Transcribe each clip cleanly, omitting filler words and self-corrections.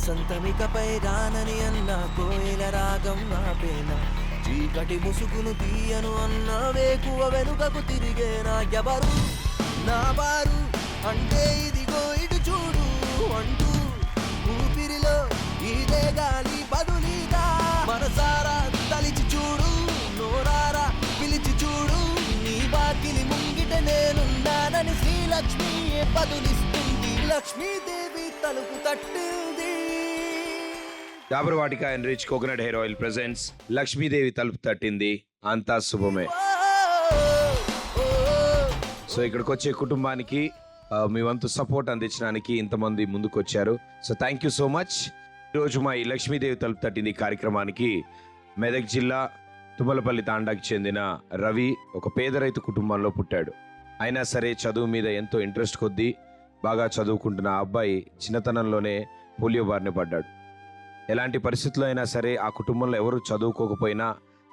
వసంతమికపై రానని అన్న కోయిల రాగం ఆపేనా, చీకటి ముసుగును తీయను అన్న వేకువ వెనుకకు తిరిగేనా. ఎవరు నా వారు అంటే ఇదిగో ఇటు చూడు అంటూ ఊపిరిలో ఇదే గాలి బదులీగా మనసారా తలిచి చూడు, నోరారా పిలిచి చూడు, నీ బాకిలి ముంగిట నేనున్నానని శ్రీలక్ష్మి బదులిస్తుంది. లక్ష్మీదేవి తలుపు తట్టింది. Dabur Vatika enrich coconut hair oil presents Lakshmidevi తలుపు తట్టింది, అంతా శుభమే. సో ఇక్కడికి వచ్చే కుటుంబానికి మీ వంతు సపోర్ట్ అందించడానికి ఇంతమంది ముందుకు వచ్చారు. So thank you so much. ఈరోజు మా ఈ లక్ష్మీదేవి తలుపు తట్టింది కార్యక్రమానికి మెదక్ జిల్లా తుమ్మలపల్లి తాండాకి చెందిన రవి ఒక పేద రైతు కుటుంబంలో పుట్టాడు. అయినా సరే చదువు మీద ఎంతో ఇంట్రెస్ట్ కొద్దీ బాగా చదువుకుంటున్న ఆ అబ్బాయి చిన్నతనంలోనే పోలియో బారిన పడ్డాడు. ఎలాంటి పరిస్థితుల్లో అయినా సరే ఆ కుటుంబంలో ఎవరు చదువుకోకపోయినా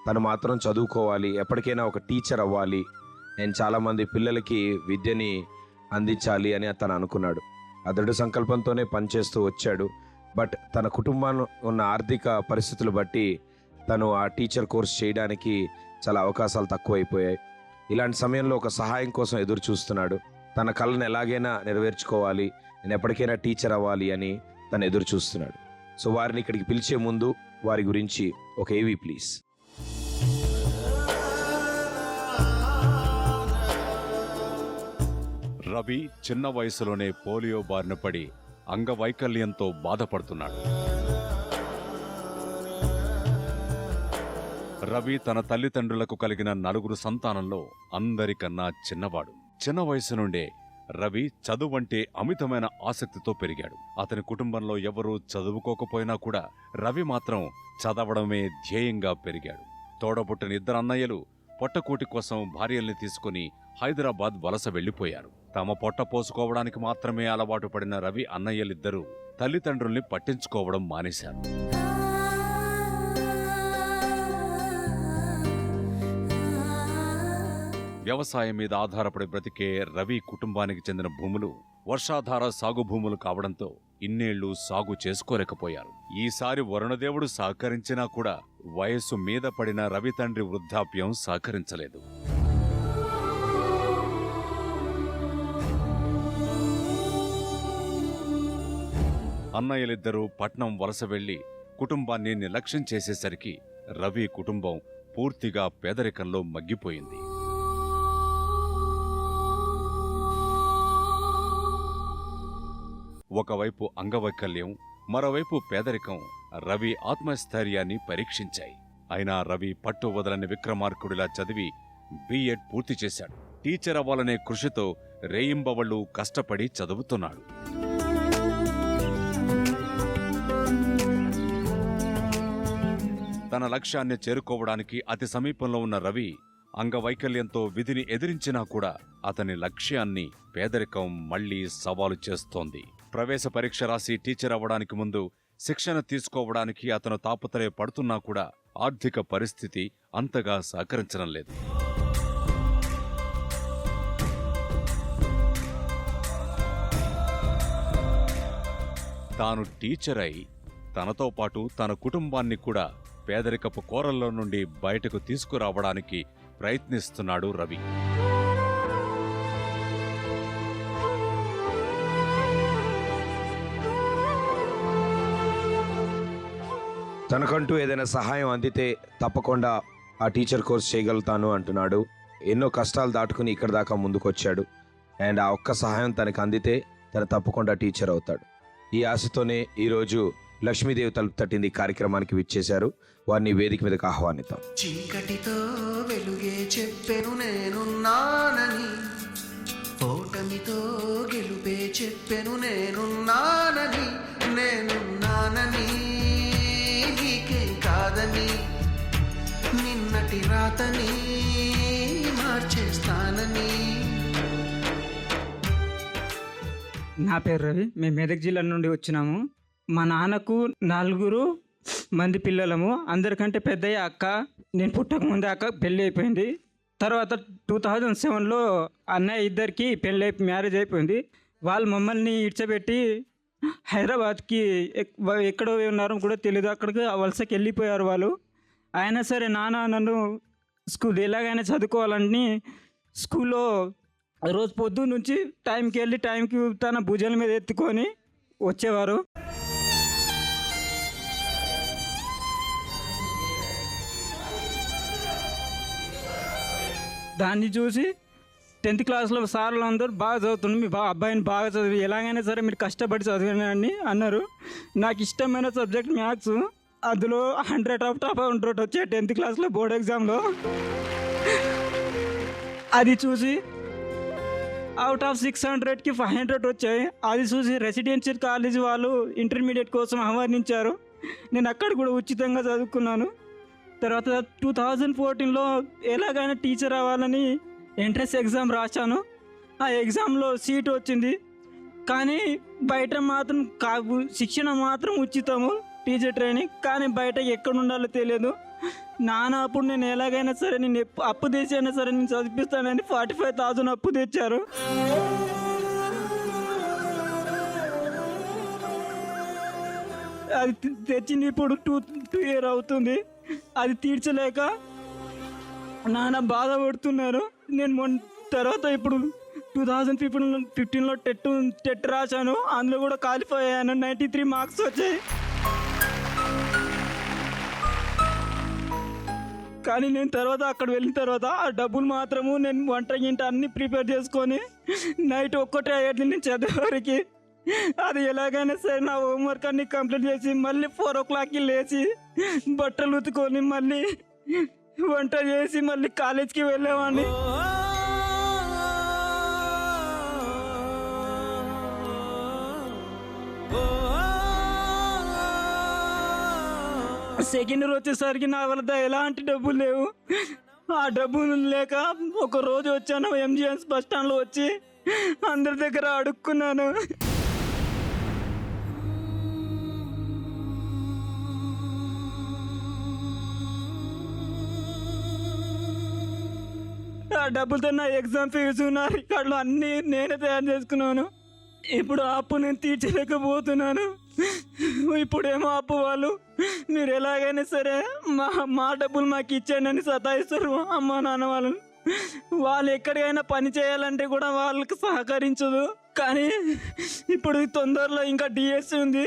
తను మాత్రం చదువుకోవాలి, ఎప్పటికైనా ఒక టీచర్ అవ్వాలి, నేను చాలామంది పిల్లలకి విద్యని అందించాలి అని తను అనుకున్నాడు. ఆ దృఢ సంకల్పంతోనే పనిచేస్తూ వచ్చాడు. బట్ తన కుటుంబంలో ఉన్న ఆర్థిక పరిస్థితులు బట్టి తను ఆ టీచర్ కోర్స్ చేయడానికి చాలా అవకాశాలు తక్కువైపోయాయి. ఇలాంటి సమయంలో ఒక సహాయం కోసం ఎదురు చూస్తున్నాడు. తన కళను ఎలాగైనా నెరవేర్చుకోవాలి, నేను ఎప్పటికైనా టీచర్ అవ్వాలి అని తను ఎదురు చూస్తున్నాడు. సో వారిని ఇక్కడికి పిలిచే ముందు వారి గురించి ఒక ఏవీ ప్లీజ్. రవి చిన్న వయసులోనే పోలియో బారిన పడి అంగవైకల్యంతో బాధపడుతున్నాడు. రవి తన తల్లిదండ్రులకు కలిగిన 4 సంతానంలో అందరికన్నా చిన్నవాడు. చిన్న వయసు నుండే రవి చదువంటే అమితమైన ఆసక్తితో పెరిగాడు. అతని కుటుంబంలో ఎవరూ చదువుకోకపోయినా కూడా రవి మాత్రం చదవడమే ధ్యేయంగా పెరిగాడు. తోడబుట్టిన 2 అన్నయ్యలు పొట్టకూటి కోసం భార్యల్ని తీసుకుని హైదరాబాద్ వలస వెళ్లిపోయారు. తమ పొట్ట పోసుకోవడానికి మాత్రమే అలవాటు పడిన రవి అన్నయ్యలిద్దరూ తల్లిదండ్రుల్ని పట్టించుకోవడం మానేశారు. వ్యవసాయం మీద ఆధారపడి బ్రతికే రవి కుటుంబానికి చెందిన భూములు వర్షాధార సాగు భూములు కావడంతో ఇన్నేళ్లు సాగు చేసుకోలేకపోయారు. ఈసారి వరుణదేవుడు సహకరించినా కూడా వయస్సు మీద పడిన రవి తండ్రి వృద్ధాప్యం సహకరించలేదు. అన్నయ్యలిద్దరూ పట్నం వలస వెళ్లి కుటుంబాన్ని నిర్లక్ష్యం చేసేసరికి రవి కుటుంబం పూర్తిగా పేదరికంలో మగ్గిపోయింది. ఒకవైపు అంగవైకల్యం, మరోవైపు పేదరికం రవి ఆత్మస్థైర్యాన్ని పరీక్షించాయి. అయినా రవి పట్టు వదలని విక్రమార్కుడిలా చదివి బిఎడ్ పూర్తి చేశాడు. టీచర్ అవ్వాలనే కృషితో రేయింబవళ్లు కష్టపడి చదువుతున్నాడు. తన లక్ష్యాన్ని చేరుకోవడానికి అతి సమీపంలో ఉన్న రవి అంగవైకల్యంతో విధిని ఎదిరించినా కూడా అతని లక్ష్యాన్ని పేదరికం మళ్లీ సవాలు చేస్తోంది. ప్రవేశ పరీక్ష రాసి టీచర్ అవ్వడానికి ముందు శిక్షణ తీసుకోవడానికి అతను తాపత్రయపడుతున్నా కూడా ఆర్థిక పరిస్థితి అంతగా సహకరించడం లేదు. తాను టీచర్ అయి తనతో పాటు తన కుటుంబాన్ని కూడా పేదరికపు కోరల్లో నుండి బయటకు తీసుకురావడానికి ప్రయత్నిస్తున్నాడు రవి. తనకంటూ ఏదైనా సహాయం అందితే తప్పకుండా ఆ టీచర్ కోర్స్ చేయగలుగుతాను అంటున్నాడు. ఎన్నో కష్టాలు దాటుకుని ఇక్కడ దాకా ముందుకు వచ్చాడు. అండ్ ఆ ఒక్క సహాయం తనకు అందితే తను తప్పకుండా టీచర్ అవుతాడు. ఈ ఆశతోనే ఈరోజు లక్ష్మీదేవి తలుపు తట్టింది కార్యక్రమానికి విచ్చేశారు. వారిని వేదిక మీదకి ఆహ్వానిద్దాం. చీకటితో వెలుగే చెప్పెను నేనున్నానని, ఓటమితో గెలుపే చెప్పెను నేనున్నానని, నేనున్నానని నీకేం కాదని, నిన్నటి రాతని మార్చేస్తానని. నా పేరు రవి. మేము మెదక్ జిల్లా నుండి వచ్చినాము. మా నాన్నకు 4 మంది పిల్లలము. అందరికంటే పెద్దయ్య అక్క. నేను పుట్టక ముందే అక్క పెళ్ళి అయిపోయింది. తర్వాత 2007లో అన్నయ్య 2కి మ్యారేజ్ అయిపోయింది. వాళ్ళు మమ్మల్ని ఇడ్చబెట్టి హైదరాబాద్కి ఎక్కడో ఉన్నారో కూడా తెలియదు, అక్కడికి వలసకి వెళ్ళిపోయారు వాళ్ళు. అయినా సరే నాన్న నన్ను స్కూల్ ఎలాగైనా చదువుకోవాలని స్కూల్లో రోజు పొద్దున్న నుంచి టైంకి వెళ్ళి టైంకి తన భుజాల మీద ఎత్తుకొని వచ్చేవారు. దాన్ని చూసి 10th క్లాస్లో సార్లు అందరూ బాగా చదువుతున్నారు, మీ అబ్బాయిని బాగా చదివి ఎలాగైనా సరే మీరు కష్టపడి చదివినని అన్నారు. నాకు ఇష్టమైన సబ్జెక్ట్ మ్యాథ్స్. అందులో 100 ఆఫ్ టాప్ 100 వచ్చాయి 10th క్లాస్లో బోర్డ్ ఎగ్జామ్లో. అది చూసి అవుట్ ఆఫ్ 600కి 500 వచ్చాయి. అది చూసి రెసిడెన్షియల్ కాలేజ్ వాళ్ళు ఇంటర్మీడియట్ కోసం ఆహ్వానించారు. నేను అక్కడ కూడా ఉచితంగా చదువుకున్నాను. తర్వాత 2014లో ఎలాగైనా టీచర్ అవ్వాలని ఎంట్రన్స్ ఎగ్జామ్ రాశాను. ఆ ఎగ్జామ్లో సీట్ వచ్చింది. కానీ బయట మాత్రం శిక్షణ మాత్రం ఉచితము, టీచర్ ట్రైనింగ్. కానీ బయట ఎక్కడ ఉండాలో తెలియదు. నాన్న అప్పుడు నేను ఎలాగైనా సరే నేను అప్పు తెచ్చి అయినా సరే నేను చదివిస్తానని 45,000 అప్పు తెచ్చారు. అది తెచ్చింది ఇప్పుడు 2 year అవుతుంది. అది తీర్చలేక నాన్న బాధపడుతున్నారు. నేను తర్వాత ఇప్పుడు 2015లో టెట్ రాశాను. అందులో కూడా క్వాలిఫై అయ్యాను. 93 మార్క్స్ వచ్చాయి. కానీ నేను తర్వాత అక్కడ వెళ్ళిన తర్వాత ఆ డబ్బులు మాత్రము నేను వంట గింట అన్నీ ప్రిపేర్ చేసుకొని నైట్ 1 అయ్యేది నేను చదివేవారికి. అది ఎలాగైనా సరే నా హోంవర్క్ అన్ని కంప్లీట్ చేసి మళ్ళీ 4 o'clockకి లేచి బట్టలు ఉతుకొని మళ్ళీ వంట చేసి మళ్ళీ కాలేజ్కి వెళ్ళేవాడిని. సెకండ్ ఇయర్ వచ్చేసరికి నా వల్ల ఎలాంటి డబ్బులు లేవు. ఆ డబ్బులు లేక ఒక రోజు వచ్చాను ఎంజిఎస్ బస్ స్టాండ్లో వచ్చి అందరి దగ్గర అడుక్కున్నాను. ఆ డబ్బులతో నా ఎగ్జామ్ ఫీజు నా రికార్డులు అన్నీ నేనే తయారు చేసుకున్నాను. ఇప్పుడు ఆ అప్పు నేను తీర్చలేకపోతున్నాను. ఇప్పుడేమో అప్పు వాళ్ళు మీరు ఎలాగైనా సరే మా డబ్బులు మాకు ఇచ్చేయండి అని సతాయిస్తారు అమ్మ నాన్న వాళ్ళని. వాళ్ళు ఎక్కడికైనా పని చేయాలంటే కూడా వాళ్ళకి సహకరించదు. కానీ ఇప్పుడు తొందరలో ఇంకా డిఎస్సి ఉంది.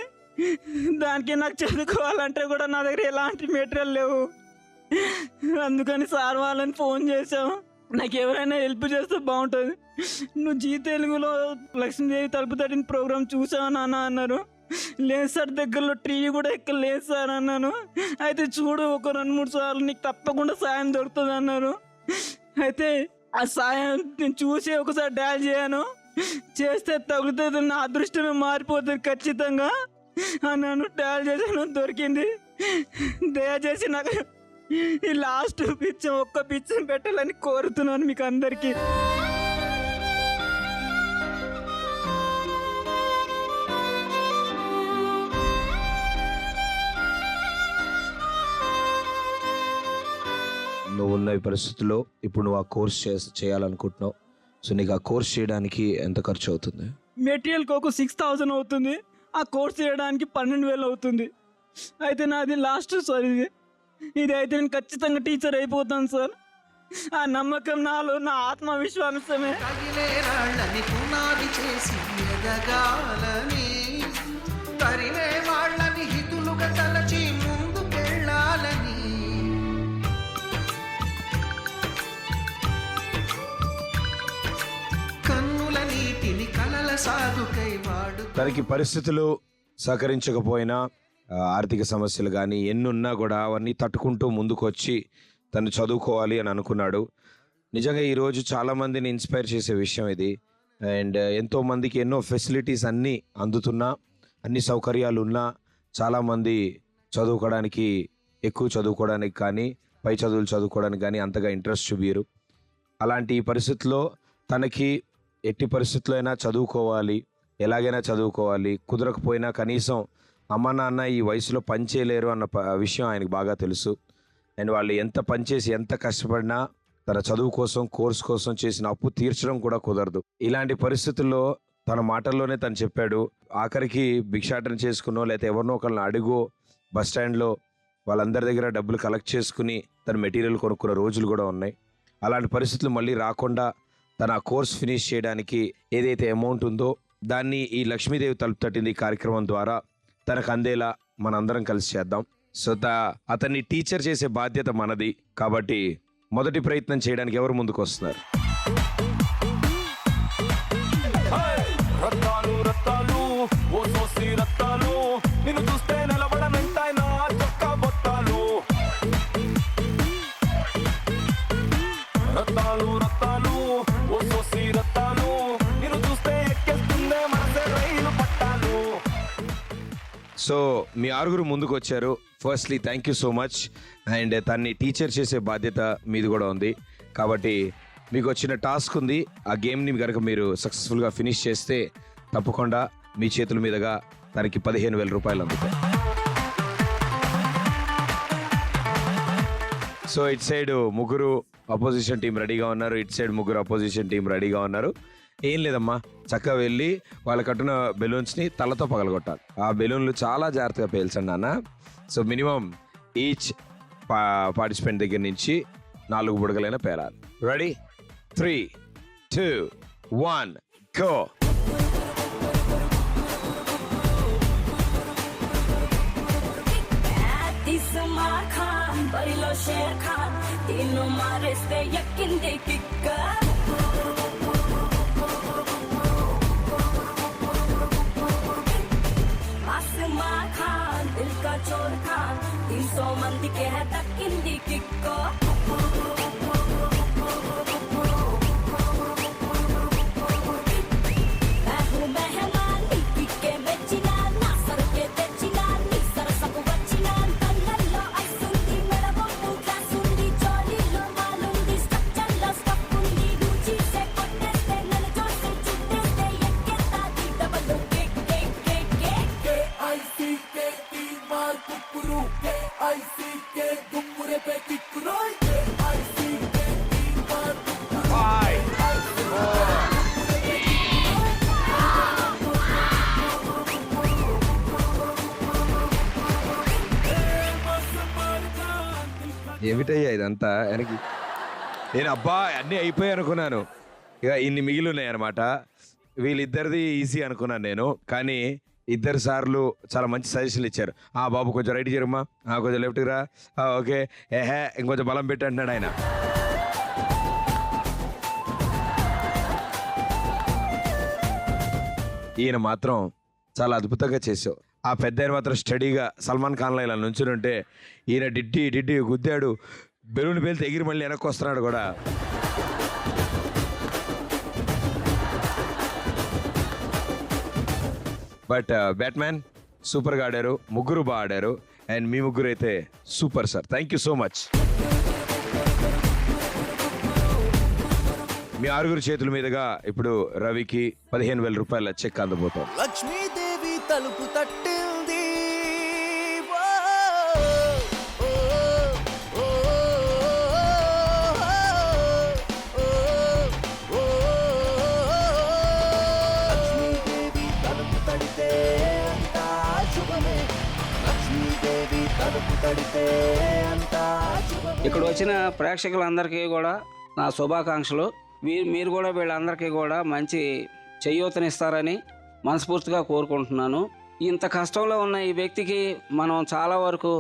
దానికి నాకు చదువుకోవాలంటే కూడా నా దగ్గర ఎలాంటి మెటీరియల్ లేవు. అందుకని సార్ వాళ్ళని ఫోన్ చేసాము, నాకు ఎవరైనా హెల్ప్ చేస్తే బాగుంటుంది. నువ్వు జీ తెలుగులో లక్ష్మీదేవి తలుపు తట్టిన ప్రోగ్రామ్ చూసావా నాన్న అన్నారు. లేదు సార్, దగ్గరలో టీవీ కూడా ఎక్కడ లేదు సార్ అన్నాను. అయితే చూడు ఒక 2-3 సార్లు నీకు తప్పకుండా సాయం దొరుకుతుంది అన్నారు. అయితే ఆ సాయం నేను చూసి ఒకసారి డయల్ చేయను, చేస్తే తగులుతుంది, నా అదృష్టమే మారిపోతుంది ఖచ్చితంగా అన్నాను. డయల్ చేశాను, దొరికింది. దయచేసి నాకు ఈ లాస్ట్ ఒక్క పిచ్చం పెట్టాలని కోరుతున్నాను మీకు అందరికీ. నువ్వు ఉన్న ఈ పరిస్థితుల్లో ఇప్పుడు నువ్వు ఆ కోర్స్ చేయాలనుకుంటున్నావు. సో నీకు ఆ కోర్స్ చేయడానికి ఎంత ఖర్చు అవుతుంది? మెటీరియల్కి ఒక 6,000 అవుతుంది. ఆ కోర్స్ చేయడానికి 12,000 అవుతుంది. అయితే నాది లాస్ట్ సార్ ఇది అయితే నేను ఖచ్చితంగా టీచర్ అయిపోతాను సార్. ఆ నమ్మకం నాలో, నా ఆత్మవిశ్వాసమే. తగిలే రాళ్ళని పునాది చేసి ఎదగాలని, తరిమే వాళ్ళని హితులుగా తలచి ముందుకెళ్ళాలని, కన్నుల నీటిని కలల సాగుకై వాడు. తనకి పరిస్థితులు సహకరించకపోయినా ఆర్థిక సమస్యలు కానీ ఎన్నున్నా కూడా అవన్నీ తట్టుకుంటూ ముందుకు వచ్చి తను చదువుకోవాలి అని అనుకున్నాడు. నిజంగా ఈరోజు చాలామందిని ఇన్స్పైర్ చేసే విషయం ఇది. అండ్ ఎంతోమందికి ఎన్నో ఫెసిలిటీస్ అన్నీ అందుతున్నా, అన్ని సౌకర్యాలు ఉన్నా చాలామంది చదువుకోవడానికి, ఎక్కువ చదువుకోవడానికి కానీ పై చదువులు చదువుకోవడానికి కానీ అంతగా ఇంట్రెస్ట్ చూపియరు. అలాంటి పరిస్థితుల్లో తనకి ఎట్టి పరిస్థితుల్లో అయినా చదువుకోవాలి, ఎలాగైనా చదువుకోవాలి, కుదరకపోయినా కనీసం అమ్మ నాన్న ఈ వయసులో పని చేయలేరు అన్న విషయం ఆయనకు బాగా తెలుసు. అండ్ వాళ్ళు ఎంత పనిచేసి ఎంత కష్టపడినా తన చదువు కోసం, కోర్స్ కోసం చేసిన అప్పు తీర్చడం కూడా కుదరదు. ఇలాంటి పరిస్థితుల్లో తన మాటల్లోనే తను చెప్పాడు. ఆఖరికి భిక్షాటన చేసుకున్నో లేకపోతే ఎవరినో ఒకరిని అడుగో బస్ స్టాండ్లో వాళ్ళందరి దగ్గర డబ్బులు కలెక్ట్ చేసుకుని తన మెటీరియల్ కొనుక్కున్న రోజులు కూడా ఉన్నాయి. అలాంటి పరిస్థితులు మళ్ళీ రాకుండా తన కోర్స్ ఫినిష్ చేయడానికి ఏదైతే అమౌంట్ ఉందో దాన్ని ఈ లక్ష్మీదేవి తలుపు తట్టింది కార్యక్రమం ద్వారా తనకు అందేలా మనందరం కలిసి చేద్దాం. సో అతన్ని టీచర్ చేసే బాధ్యత మనది. కాబట్టి మొదటి ప్రయత్నం చేయడానికి ఎవరు ముందుకు వస్తున్నారు? రత్తాలు రత్తాలు ఓ సోసి రత్తాలు నిన్ను చూస్తే నిలబడనంటాయినా చొక్కా బొత్తాలు. రత్తాలు రత్తాలు ఓ సోసి రత్తాలు నిన్ను చూస్తే ఎక్కేస్తుందే మనసే రైలు పట్టాలు. సో మీ ఆరుగురు ముందుకు వచ్చారు. Firstly thank you so much. And తన్ని టీచర్ చేసే బాధ్యత మీది కూడా ఉంది. కాబట్టి మీకు వచ్చిన టాస్క్ ఉంది. ఆ గేమ్ని కనుక మీరు సక్సెస్ఫుల్గా ఫినిష్ చేస్తే తప్పకుండా మీ చేతుల మీదుగా తనకి 15,000 రూపాయలు అందుతాయి. సో ఇటు సైడ్ ముగ్గురు అపోజిషన్ టీం రెడీగా ఉన్నారు, ఇటు సైడ్ ముగ్గురు అపోజిషన్ టీం రెడీగా ఉన్నారు. ఏం లేదమ్మా, చక్కగా వెళ్ళి వాళ్ళ కట్టిన బెలూన్స్ని తలతో పగలగొట్టాలి. ఆ బెలూన్లు చాలా జాగ్రత్తగా పేల్చండి నాన్న. సో మినిమం ఈచ్ పార్టిసిపెంట్ దగ్గర నుంచి 4 బుడగలైనా పేలాలి. రెడీ? 3, 2, 1 go. బరిలో షేర్ ఖాన్ తీను మారేస్తే ఎక్కింది కిక్క. ఆస్మా ఖాన్ దిల్ కా చోర్ ఖాన్ 300 మందికి దక్కింది కిక్క. ఏమిటయ్యా ఇదంతా వెనక్కి? నేను అబ్బా అన్నీ అయిపోయాయి అనుకున్నాను. ఇక ఇన్ని మిగిలి ఉన్నాయి అనమాట. వీళ్ళిద్దరిది ఈజీ అనుకున్నాను నేను. కానీ 2 సార్లు చాలా మంచి సజెషన్లు ఇచ్చారు. బాబు కొంచెం రైట్ చేయరమ్మా, కొంచెం లెఫ్ట్కి రా, ఓకే, ఇంకొంచెం బలం పెట్టి అంటున్నాడు ఆయన. ఈయన మాత్రం చాలా అద్భుతంగా చేసావు. ఆ పెద్ద ఆయన మాత్రం స్టడీగా సల్మాన్ ఖాన్లో ఇలా నుంచుని ఉంటే ఈయన డిడ్డి గుద్దాడు. బెలూన్ పేలితే ఎగిరి మళ్ళీ వెనక్కి వస్తున్నాడు కూడా. బట్ బ్యాట్మ్యాన్ సూపర్గా ఆడారు, ముగ్గురు బాగా ఆడారు. అండ్ మీ ముగ్గురు అయితే super sir. Thank you so much. మీ ఆరుగురు చేతుల మీదుగా ఇప్పుడు రవికి 15,000 రూపాయల చెక్ అందబోతాం. లక్ష్మీదేవి తలుపు తట్టింది. లక్ష్మీదేవి తలుపు తడితే అంతా శుభమే. లక్ష్మీదేవి తలుపు తడితే అంతా శుభమే. ఇక్కడ వచ్చిన ప్రేక్షకులందరికీ కూడా నా శుభాకాంక్షలు. మీరు కూడా వీళ్ళందరికీ కూడా మంచి చేయూతనిస్తారని మనస్ఫూర్తిగా కోరుకుంటున్నాను. ఇంత కష్టంలో ఉన్న ఈ వ్యక్తికి మనం చాలా వరకు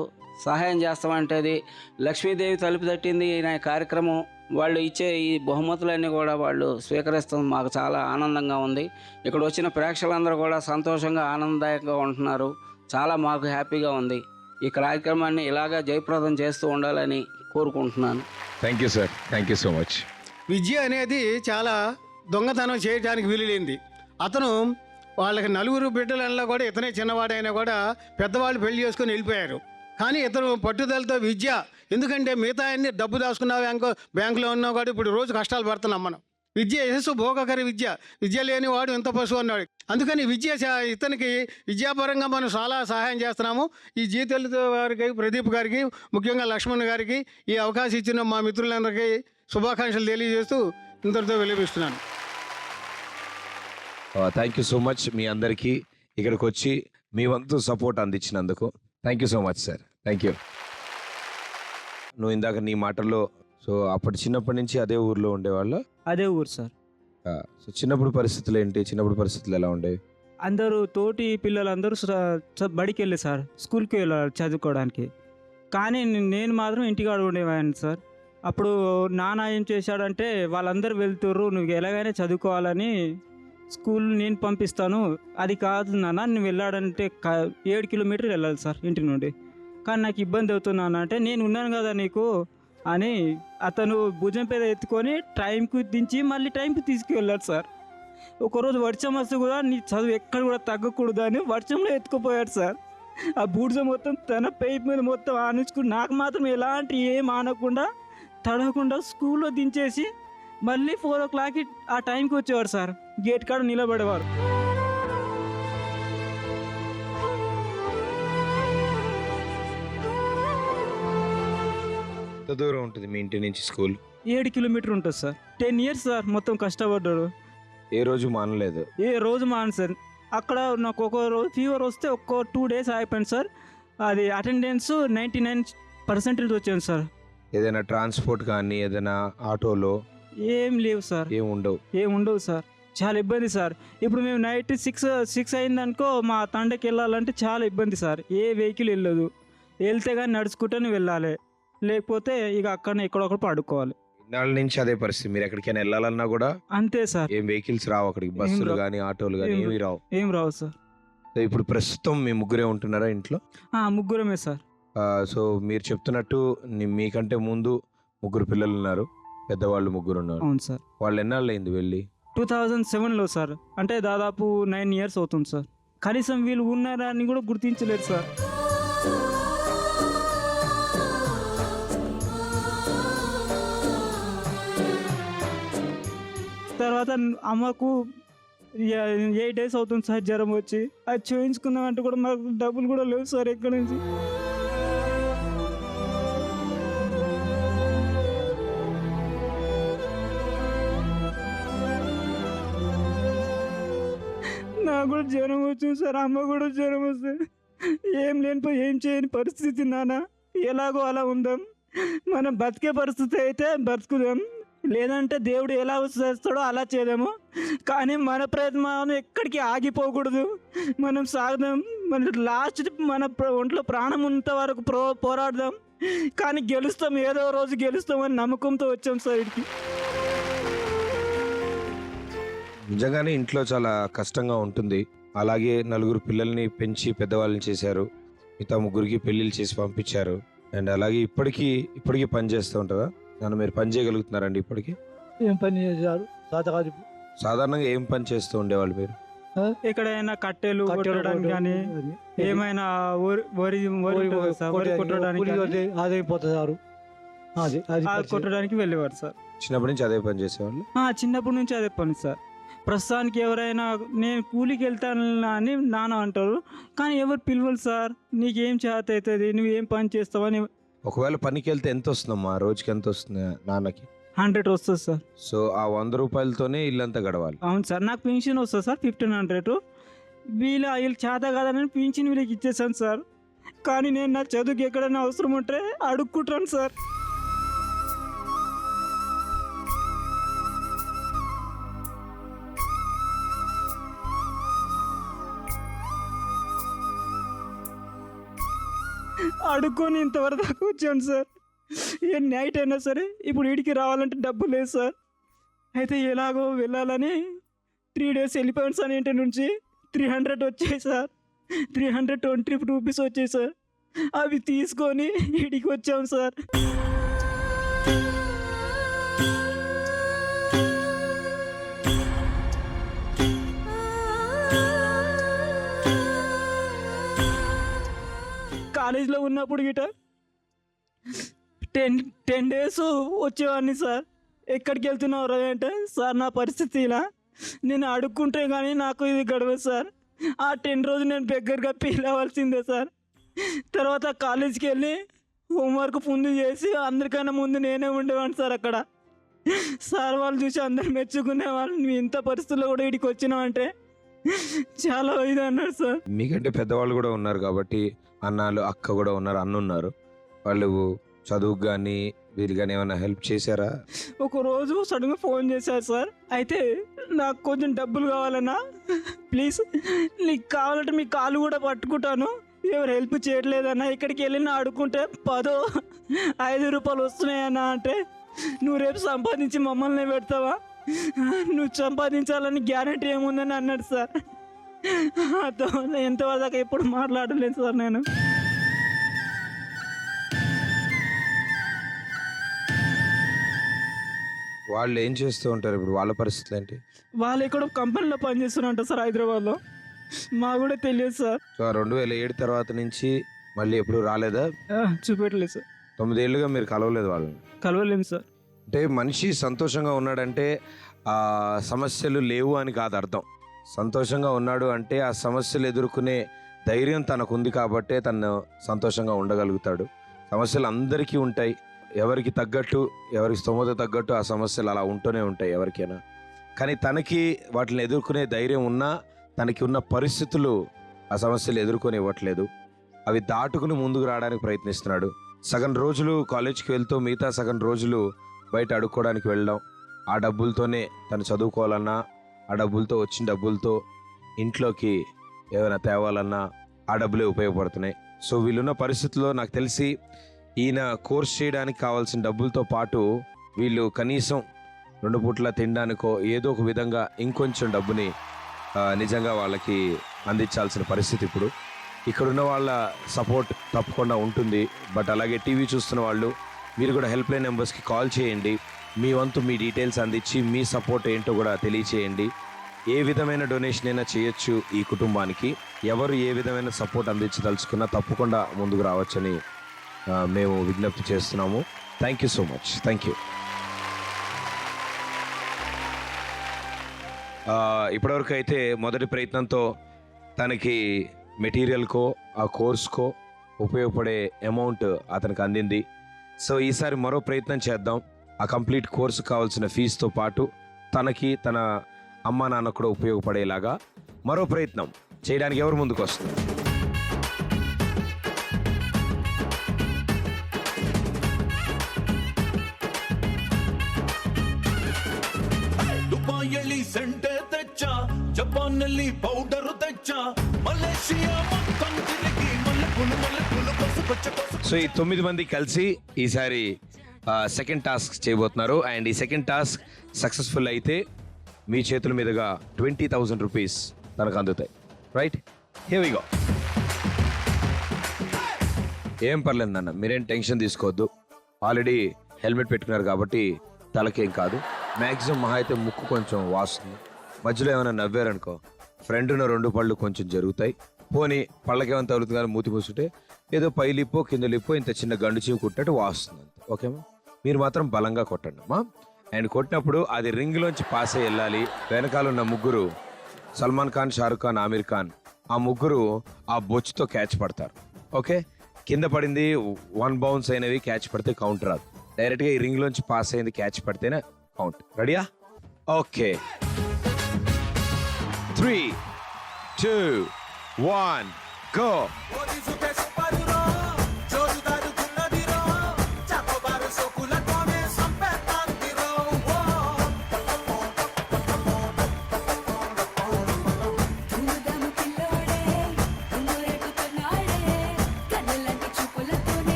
సహాయం చేస్తామంటేది లక్ష్మీదేవి తలుపు తట్టింది అనే కార్యక్రమం. వాళ్ళు ఇచ్చే ఈ బహుమతులన్నీ కూడా వాళ్ళు స్వీకరిస్తాం. మాకు చాలా ఆనందంగా ఉంది. ఇక్కడ వచ్చిన ప్రేక్షకులందరూ కూడా సంతోషంగా ఆనందదాయకంగా ఉంటున్నారు. చాలా మాకు హ్యాపీగా ఉంది. ఈ కార్యక్రమాన్ని ఇలాగా జయప్రదం చేస్తూ ఉండాలని కోరుకుంటున్నాను. Thank you sir. Thank you so much. విద్య అనేది చాలా దొంగతనం చేయడానికి వీలులేంది. అతను వాళ్ళకి 4 బిడ్డలలో కూడా ఇతనే చిన్నవాడైనా కూడా పెద్దవాళ్ళు పెళ్లి చేసుకుని వెళ్ళిపోయారు. కానీ ఇతను పట్టుదలతో విద్య, ఎందుకంటే మిగతా అన్ని డబ్బు దాచుకున్న బ్యాంకులో ఉన్నా కూడా ఇప్పుడు రోజు కష్టాలు పడుతున్నాం మనం. విద్య యశస్సు భోగకర విద్య లేని వాడు ఎంత పశువు అన్నాడు. అందుకని ఇతనికి విద్యాపరంగా మనం చాలా సహాయం చేస్తున్నాము. ఈ జీతలతో వారికి, ప్రదీప్ గారికి, ముఖ్యంగా లక్ష్మణ్ గారికి ఈ అవకాశం ఇచ్చిన మా మిత్రులందరికీ శుభాకాంక్షలు తెలియజేస్తూ ఇంతటితో వెలిపిస్తున్నాను. థ్యాంక్ యూ సో మచ్ మీ అందరికీ ఇక్కడికి వచ్చి మీ వంతు సపోర్ట్ అందించినందుకు. Thank you so much sir. Thank you. నువ్వు ఇందాక నీ మాటల్లో సో అప్పటి చిన్నప్పటి నుంచి అదే ఊర్లో ఉండేవాళ్ళ? అదే ఊరు సార్. సో చిన్నప్పుడు పరిస్థితులు ఏంటి? చిన్నప్పుడు పరిస్థితులు ఎలా ఉండేవి? అందరూ తోటి పిల్లలందరూ బడికి వెళ్ళి సార్, స్కూల్కి వెళ్ళారు చదువుకోవడానికి. కానీ నేను మాత్రం ఇంటికాడ ఉండేవాడిని సార్. అప్పుడు నాన్న ఏం చేశాడంటే, వాళ్ళందరూ వెళ్తుర్రు, నువ్వు ఎలాగైనా చదువుకోవాలని స్కూల్ నేను పంపిస్తాను. అది కాదు నాన్న, నువ్వు వెళ్ళాడంటే 7 కిలోమీటర్లు వెళ్ళాలి సార్ ఇంటి నుండి. కానీ నాకు ఇబ్బంది అవుతున్నాను అంటే, నేను ఉన్నాను కదా నీకు అని అతను భుజం మీద ఎత్తుకొని టైంకి దించి మళ్ళీ టైంకి తీసుకువెళ్ళాడు సార్. ఒకరోజు వర్షం వస్తే కూడా నీ చదువు ఎక్కడ కూడా తగ్గకూడదు అని వర్షంలో ఎత్తుకుపోయాడు సార్. ఆ బూడిద మొత్తం తన పైప్ మీద మొత్తం ఆనించుకుని నాకు మాత్రం ఎలాంటి ఏం ఆనకుండా తడవకుండా స్కూల్లో దించేసి మళ్ళీ 4 o'clockకి ఆ టైంకి వచ్చేవాడు సార్. గేట్ కాడ నిలబడేవాడు. ఎంత దూరం ఉంటుంది మీ ఇంటి నుంచి స్కూల్? 7 కిలోమీటర్ ఉంటుంది సార్. 10 years సార్ మొత్తం కష్టపడ్డాడు. ఏ రోజు మానలేదు? ఏ రోజు మాను సార్. అక్కడ నాకు ఒక రోజు ఫీవర్ వస్తే 2 days అయిపోయింది సార్. అది అటెండెన్స్ 99% వచ్చింది సార్. ఏదైనా ట్రాన్స్పోర్ట్ కానీ ఏదైనా ఆటోలో ఏం లేవు సార్. ఏం ఉండవు సార్. చాలా ఇబ్బంది సార్. ఇప్పుడు మేము నైట్ 6 అయిందనుకో మా తండకి వెళ్ళాలంటే చాలా ఇబ్బంది సార్. ఏ వెహికల్ వెళ్ళదు. వెళ్తే కానీ నడుచుకుంటూనే వెళ్ళాలి, లేకపోతే ఇక అక్కడనే ఎక్కడొక్కడ పడుకోవాలి. ఇన్నాళ్ళ నుంచి అదే పరిస్థితి. మీరు ఎక్కడికైనా వెళ్ళాలన్నా కూడా అంతే సార్. ఏం వెహికల్స్ రావు అక్కడికి, బస్సులు కానీ ఆటోలు కానీ ఏమి రావు. ఏం రావు సార్. సో ఇప్పుడు ప్రస్తుతం మీ ముగ్గురే ఉంటున్నారా ఇంట్లో? ముగ్గురమే సార్. సో మీరు చెప్తున్నట్టు మీకంటే ముందు 3 పిల్లలు ఉన్నారు, పెద్దవాళ్ళు 3 ఉన్నారు. అవును సార్. వాళ్ళు ఎన్నాళ్ళు అయింది వెళ్ళి? 2007లో సార్. అంటే దాదాపు 9 years అవుతుంది సార్. కనీసం వీళ్ళు ఉన్నారని కూడా గుర్తించలేదు సార్. తర్వాత అమ్మకు 8 days అవుతుంది సార్ జ్వరం వచ్చి. అది చూయించుకుందామంటే కూడా మాకు డబ్బులు కూడా లేవు సార్ ఎక్కడి నుంచి. నాకు కూడా జ్వరం వచ్చింది సార్, అమ్మ కూడా జ్వరం వస్తే ఏం లేనిపోయి ఏం చేయని పరిస్థితి నాన్న. ఎలాగో అలా ఉందాం. మనం బతికే పరిస్థితి అయితే బతుకుదాం, లేదంటే దేవుడు ఎలా చేస్తాడో అలా చేద్దాము. కానీ మన ప్రయత్నం ఎక్కడికి ఆగిపోకూడదు. మనం సాగుదాం. మన లాస్ట్ మన ఒంట్లో ప్రాణం ఉన్నంత వరకు పోరాడదాం. కానీ గెలుస్తాం, ఏదో రోజు గెలుస్తామని నమ్మకంతో వచ్చాం సార్ ఇక్కడికి. నిజంగానే ఇంట్లో చాలా కష్టంగా ఉంటుంది. అలాగే 4 పిల్లల్ని పెంచి పెద్దవాళ్ళని చేశారు, మిగతా 3కి పెళ్ళిళ్ళు చేసి పంపించారు. అండ్ అలాగే ఇప్పటికీ పని చేస్తూ ఉంటారా? నన్ను మీరు పని చేయగలుగుతున్నారండి ఇప్పటికీ? ఏం పని చేశారు? సాధారణంగా ఏం పని చేస్తూ ఉండేవాళ్ళు మీరు? ఎక్కడైనా కట్టెలు కొట్టడానికి కానీ ఏమైనా వరి ఆదైపోతారు కొట్టడానికి వెళ్ళేవారు సార్. చిన్నప్పటి నుంచి అదే పని చేసేవాళ్ళు? చిన్నప్పటి నుంచి అదే పని సార్. ప్రస్తుతానికి ఎవరైనా నేను కూలికి వెళ్తాను అని నాన్న అంటారు, కానీ ఎవరు పిలవరు సార్. నీకేం చేత అవుతుంది, నువ్వు ఏం పని చేస్తావని. ఒకవేళ పనికి వెళ్తే ఎంత వస్తుందమ్మా రోజుకి? ఎంత వస్తుంది నాన్నకి? 100 వస్తుంది సార్. సో ఆ 100 రూపాయలతోనే ఇల్లంతా గడవాలి? అవును సార్. నాకు పెన్షన్ వస్తుంది సార్ 1500. వీళ్ళు చేత కాదని పెన్షన్ వీళ్ళకి ఇచ్చేసాను సార్. కానీ నేను నా చదువుకి ఎక్కడైనా అవసరం ఉంటే అడుక్కుంటాను సార్. అడుక్కొని ఇంతవరకు దాకా వచ్చాను సార్. ఏ నైట్ అయినా సరే ఇప్పుడు వీడికి రావాలంటే డబ్బు లేదు సార్. అయితే ఎలాగో వెళ్ళాలని 3 days వెళ్ళిపోయాను సార్. ఇంటి నుంచి 300 వచ్చాయి సార్. 320 రూపీస్ వచ్చాయి సార్. అవి తీసుకొని వీడికి వచ్చాము సార్. కాలేజీలో ఉన్నప్పుడు గిట 10 days వచ్చేవాడిని సార్. ఎక్కడికి వెళ్తున్నావు అంటే, సార్ నా పరిస్థితి ఇలా, నేను అడుక్కుంటే కానీ నాకు ఇది గడవదు సార్. ఆ 10 రోజులు నేను బెగ్గరగా ఫీల్ అవ్వాల్సిందే సార్. తర్వాత కాలేజీకి వెళ్ళి హోంవర్క్ ముందు చేసి అందరికన్నా ముందు నేనే ఉండేవాడిని సార్ అక్కడ. సార్ వాళ్ళు చూసి అందరు మెచ్చుకునేవాళ్ళు. నువ్వు ఇంత పరిస్థితుల్లో కూడా ఇక్కడికి వచ్చినావు అంటే చాలా ఇది అన్నాడు సార్. మీకంటే పెద్దవాళ్ళు కూడా ఉన్నారు కాబట్టి అన్నాలు అక్క కూడా ఉన్నారు, అన్న ఉన్నారు. వాళ్ళు చదువుకు కానీ వీళ్ళు కానీ ఏమైనా హెల్ప్ చేశారా? ఒక రోజు సడన్గా ఫోన్ చేశారు సార్. అయితే నాకు కొంచెం డబ్బులు కావాలన్నా, ప్లీజ్ నీకు కావాలంటే మీ కాలు కూడా పట్టుకుంటాను, ఎవరు హెల్ప్ చేయట్లేదన్నా, ఇక్కడికి వెళ్ళినా అడుక్కుంటే 5 రూపాయలు వస్తున్నాయన్నా అంటే, నువ్వు రేపు సంపాదించి మమ్మల్ని పెడతావా, నువ్వు సంపాదించాలని గ్యారెంటీ ఏముందని అన్నాడు సార్. అతో ఎంతవరకు ఎప్పుడు మాట్లాడలేదు సార్ నేను. వాళ్ళు ఏం చేస్తూ ఉంటారు ఇప్పుడు? వాళ్ళ పరిస్థితులు ఏంటి? వాళ్ళు ఇక్కడ కంపెనీలో పనిచేస్తున్నారంట సార్, హైదరాబాద్లో. మాకు కూడా తెలియదు సార్. సో 2007 తర్వాత నుంచి మళ్ళీ ఎప్పుడు రాలేదా? చూపెట్టలేదు సార్. 9 ఏళ్ళుగా మీరు కలవలేదు వాళ్ళని? కలవలేము సార్. అంటే మనిషి సంతోషంగా ఉన్నాడంటే ఆ సమస్యలు లేవు అని కాదు అర్థం. సంతోషంగా ఉన్నాడు అంటే ఆ సమస్యలు ఎదుర్కొనే ధైర్యం తనకుంది కాబట్టే తను సంతోషంగా ఉండగలుగుతాడు. సమస్యలు అందరికీ ఉంటాయి, ఎవరికి తగ్గట్టు, ఎవరికి స్తోమత తగ్గట్టు ఆ సమస్యలు అలా ఉంటూనే ఉంటాయి ఎవరికైనా. కానీ తనకి వాటిని ఎదుర్కొనే ధైర్యం ఉన్నా తనకి ఉన్న పరిస్థితులు ఆ సమస్యలు ఎదుర్కొని ఇవ్వట్లేదు. అవి దాటుకుని ముందుకు రావడానికి ప్రయత్నిస్తున్నాడు. సగం రోజులు కాలేజ్కి వెళ్తూ మిగతా సగం రోజులు బయట అడుక్కోవడానికి వెళ్ళడం, ఆ డబ్బులతోనే తను చదువుకోవాలన్నా, ఆ డబ్బులతో వచ్చిన డబ్బులతో ఇంట్లోకి ఏమైనా తేవాలన్నా ఆ డబ్బులే ఉపయోగపడుతున్నాయి. సో వీళ్ళున్న పరిస్థితుల్లో నాకు తెలిసి ఈయన కోర్స్ చేయడానికి కావాల్సిన డబ్బులతో పాటు వీళ్ళు కనీసం 2 పూట్ల తినడానికో ఏదో ఒక విధంగా ఇంకొంచెం డబ్బుని నిజంగా వాళ్ళకి అందించాల్సిన పరిస్థితి ఇప్పుడు. ఇక్కడున్న వాళ్ళ సపోర్ట్ తప్పకుండా ఉంటుంది. బట్ అలాగే టీవీ చూస్తున్న వాళ్ళు మీరు కూడా హెల్ప్ లైన్ నెంబర్స్కి కాల్ చేయండి. మీ వంతు మీ డీటెయిల్స్ అందించి మీ సపోర్ట్ ఏంటో కూడా తెలియచేయండి. ఏ విధమైన డొనేషన్ అయినా చేయొచ్చు ఈ కుటుంబానికి. ఎవరు ఏ విధమైన సపోర్ట్ అందించదలుచుకున్నా తప్పకుండా ముందుకు రావచ్చని మేము విజ్ఞప్తి చేస్తున్నాము. Thank you so much. Thank you. ఇప్పటివరకు అయితే మొదటి ప్రయత్నంతో తనకి మెటీరియల్కో ఆ కోర్స్కో ఉపయోగపడే అమౌంట్ అతనికి అందింది. సో ఈసారి మరో ప్రయత్నం చేద్దాం. ఆ కంప్లీట్ కోర్సు కావాల్సిన ఫీజుతో పాటు తనకి తన అమ్మా నాన్న కూడా ఉపయోగపడేలాగా మరో ప్రయత్నం చేయడానికి ఎవరు ముందుకు వస్తారు? ದುಬಾಯಲ್ಲಿ ಸೆಂಟೆ ತೆಚ್ಚ, ಜಪಾನ್ನಲ್ಲಿ ಪೌಡರ್ ತೆಚ್ಚ, ಮಲೇಷಿಯಾ మొత్తం తిరిగి మల్లెపూలు పసుపచ్చ. సో ఈ 9 మంది కలిసి ఈసారి సెకండ్ టాస్క్ చేయబోతున్నారు. అండ్ ఈ సెకండ్ టాస్క్ సక్సెస్ఫుల్ అయితే మీ చేతుల మీదుగా 20,000 రూపీస్ తనకు అందుతాయి. Right, here we go. ఏం పర్లేదు నాన్న, మీరేం టెన్షన్ తీసుకోవద్దు. ఆల్రెడీ హెల్మెట్ పెట్టుకున్నారు కాబట్టి తలకేం కాదు. మ్యాక్సిమం మహా అయితే ముక్కు కొంచెం వాస్తుంది. మధ్యలో ఏమైనా నవ్వారనుకో ఫ్రంట్న 2 పళ్ళు కొంచెం జరుగుతాయి. పోనీ పళ్ళకేమైనా తగులుతుంది కానీ మూతి మూసుకుంటే ఏదో పై లిప్పో కింద లిప్పో ఇంత చిన్న గండు చీము కుట్టినట్టు వాస్తుంది అంతే. ఓకేమా? మీరు మాత్రం బలంగా కొట్టండి అమ్మా. అండ్ కొట్టినప్పుడు అది రింగ్లోంచి పాస్ అయ్యి వెళ్ళాలి. వెనకాల ఉన్న ముగ్గురు సల్మాన్ ఖాన్, షారుఖ్ ఖాన్, ఆమిర్ ఖాన్, ఆ ముగ్గురు ఆ బొచ్చుతో క్యాచ్ పడతారు. ఓకే, కింద పడింది 1 బౌన్స్ అయినవి క్యాచ్ పడితే కౌంట్ రాదు. డైరెక్ట్గా ఈ రింగ్లోంచి పాస్ అయింది క్యాచ్ పడితేనే కౌంట్. రెడీయా? Okay, 3, 2, 1 go.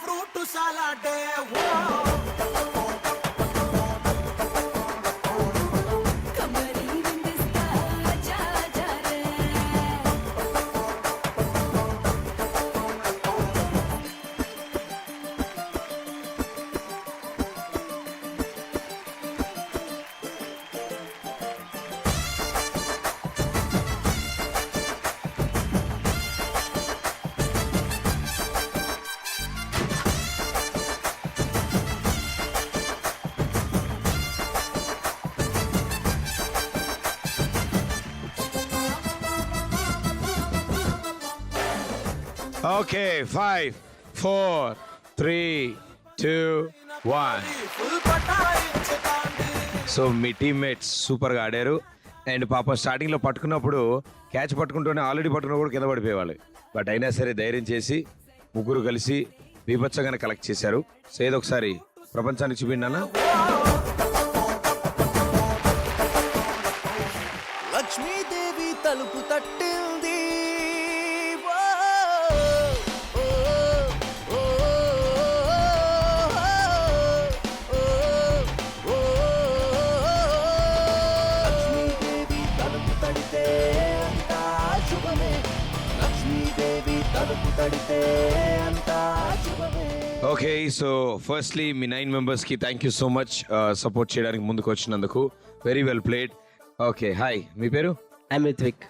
ఫ్రూట్ సలాడే ఓకే 5 4 3 2 1. సో మీ టీమ్మేట్స్ సూపర్గా ఆడారు. అండ్ పాప స్టార్టింగ్లో పట్టుకున్నప్పుడు క్యాచ్ పట్టుకుంటూనే ఆల్రెడీ పట్టుకున్నప్పుడు కింద పడిపోయేవాళ్ళు. బట్ అయినా సరే ధైర్యం చేసి ముగ్గురు కలిసి బీభత్సంగానే కలెక్ట్ చేశారు. సో ఏదో ఒకసారి ప్రపంచానికి చూపిండి అన్న. లక్ష్మీదేవి తలుపు తట్టింది, లక్ష్మీదేవి తలుపు తడితే అంతా శుభమే, లక్ష్మీదేవి తలుపు తడితే అంతా శుభమే. ఓకే, సో ఫస్ట్లీ మీ 9 మెంబర్స్కి thank you so much support చేయడానికి ముందుకు వచ్చినందుకు. Very well played. Okay, hi, మీ పేరు? ఐమ్ రిత్విక్,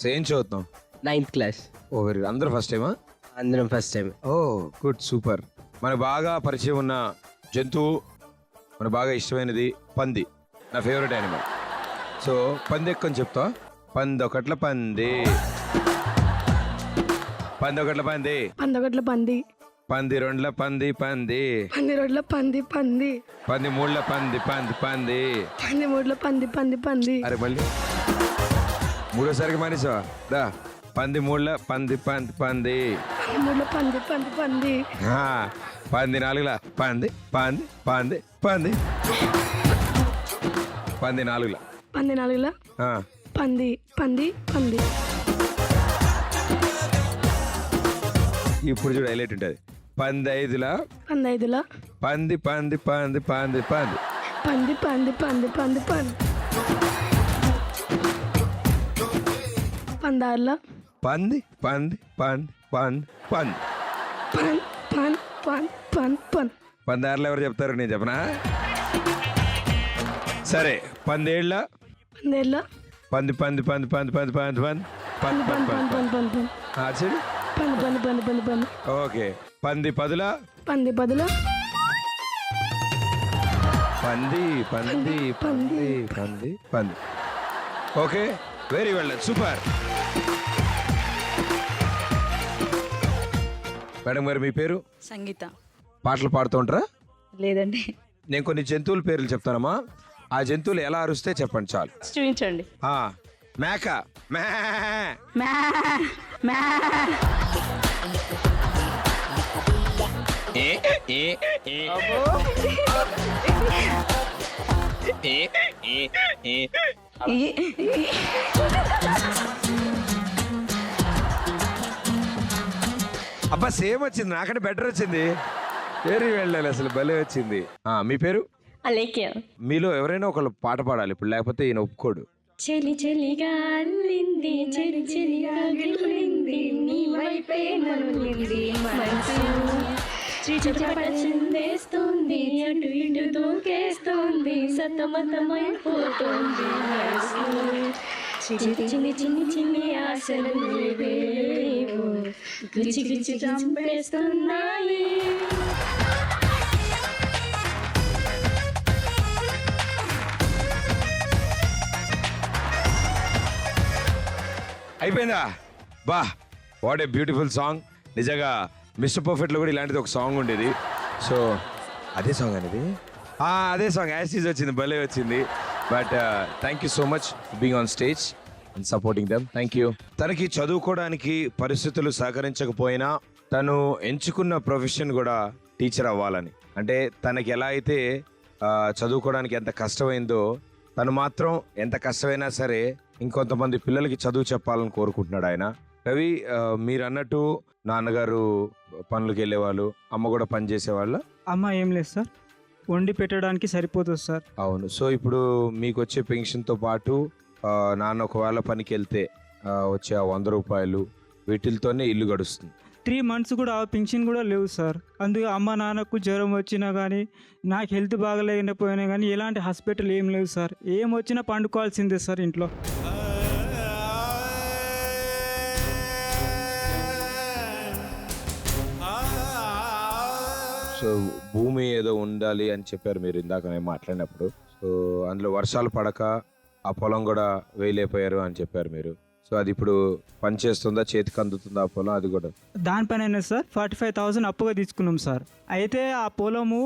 సో ఏం చదువుతున్నాం? 9th class. ఓ వెరీ, అందరూ ఫస్ట్ టైమా? అందరం first time. Oh good, super. మనకు బాగా పరిచయం ఉన్న జంతువు, మనకు బాగా ఇష్టమైనది పంది, నా ఫేవరెట్ యానిమల్. సో పంది ఎక్కువ చెప్తా. పందొకట్ల పంది, పందొకట్ల పంది, పందొకట్ల పంది, పంది రెండ్ల పంది పంది, పంది రోడ్ల పంది పంది, పంది మూడ్ల పంది పంది పంది, పంది మూడ్ల పంది పంది పంది. అరే మళ్ళీ మూడోసారికి మానేసావా? దా, పంది మూడ్ల పంది పంది పంది, పంది మూడ్ల పంది పంది పంది, పంది నాలుగుల పంది పంది పంది పంది, పంది నాలుగుల పంది నాలుగుల పంది పంది పంది. ఇప్పుడు చూడు హైలైట్ ఉంటుంది. పంది ఐదుల పంది ఐదుల పంది పంది పంది పంది పంది, పంది పంది పంది పంది పంది. పందారుల పంది పంది పంది పంది పంది, పన్ పన్ పన్ పన్ పన్. పందారులు ఎవరు చెప్తారు, నేను చెప్పనా? సరే, పందేళ్ళ పందేళ్ళ పంది పంది పంది పంది పంది పంది పంది పంది పంది పన్ పన్ పన్ పన్ పన్. చూడు. పంది పంది పంది పంది పంది. ఓకే, పంది పదుల పంది పదుల పంది పంది పంది పంది పంది. Okay, very well, super. Madam గారు, మీ పేరు? సంగీత. పాటలు పాడుతూ ఉంటారా? లేదండి. నేను కొన్ని జంతువుల పేర్లు చెప్తానమ్మా, ఆ జంతువులు ఎలా అరుస్తే చెప్పండి చాలు. చూపించండి. మేక, మే. మ్యా మ్యా. అబ్బా, సేమ్ వచ్చింది, నాకంటే బెటర్ వచ్చింది. వెరీ వెళ్ళాలి, అసలు భలే వచ్చింది. మీ పేరు? అలేఖ్య. మీలో ఎవరైనా ఒకళ్ళు పాట పాడాలి ఇప్పుడు, లేకపోతే ఈయన ఒప్పుకోడు. చెలి చెలిగా అల్లింది, చెలి చెలిగా గిల్లింది, నీ వైపే నలులింది మనసు, చిటపట చిందేస్తుంది, అటు ఇటు దూకేస్తుంది, సతమతమైపోతుంది మనసు, చిన్ని చిన్ని చిన్ని చిన్ని ఆశలు నీవేవో, గుచ్చి గుచ్చి చంపేస్తున్నాయి. అయిపోయిందా? బా, వాట్ ఏ బ్యూటిఫుల్ సాంగ్. నిజంగా మిస్టర్ పర్ఫెక్ట్లో కూడా ఇలాంటిది ఒక సాంగ్ ఉండేది. సో అదే సాంగ్ అనేది, అదే సాంగ్ యాసిస్ వచ్చింది, భలే వచ్చింది. But thank you so much for being on stage and supporting them. Thank you. తనకి చదువుకోవడానికి పరిస్థితులు సహకరించకపోయినా తను ఎంచుకున్న ప్రొఫెషన్ కూడా టీచర్ అవ్వాలని. అంటే తనకి ఎలా అయితే చదువుకోవడానికి ఎంత కష్టమైందో, తను మాత్రం ఎంత కష్టమైనా సరే ఇంకొంతమంది పిల్లలకి చదువు చెప్పాలని కోరుకుంటున్నాడు ఆయన. రవి, మీరు అన్నట్టు నాన్నగారు పనులకు వెళ్ళేవాళ్ళు, అమ్మ కూడా పని చేసేవాళ్ళ? అమ్మ ఏం లేదు సార్, వండి పెట్టడానికి సరిపోతుంది సార్. అవును. సో ఇప్పుడు మీకు వచ్చే పెన్షన్తో పాటు నాన్న ఒకవేళ పనికి వెళ్తే వచ్చే 100 రూపాయలు, వీటితోనే ఇల్లు గడుస్తుంది. 3 months కూడా ఆ పెన్షన్ కూడా లేవు సార్. అందుకే అమ్మ నాన్నకు జ్వరం వచ్చినా కానీ, నాకు హెల్త్ బాగలేకపోయినా కానీ ఎలాంటి హాస్పిటల్ ఏం లేవు సార్. ఏం వచ్చినా పండుకోవాల్సిందే సార్ ఇంట్లో. సో భూమి ఏదో ఉండాలి అని చెప్పారు మీరు ఇందాక నేను మాట్లాడినప్పుడు. సో అందులో వర్షాలు పడక ఆ పొలం కూడా వేయలేకపోయారు అని చెప్పారు మీరు. సో అది ఇప్పుడు పని చేస్తుందా, చేతికి అందుతుందా ఆ పొలం, అది కూడా? దానిపైన సార్ 45,000 అప్పుగా తీసుకున్నాం సార్. అయితే ఆ పొలము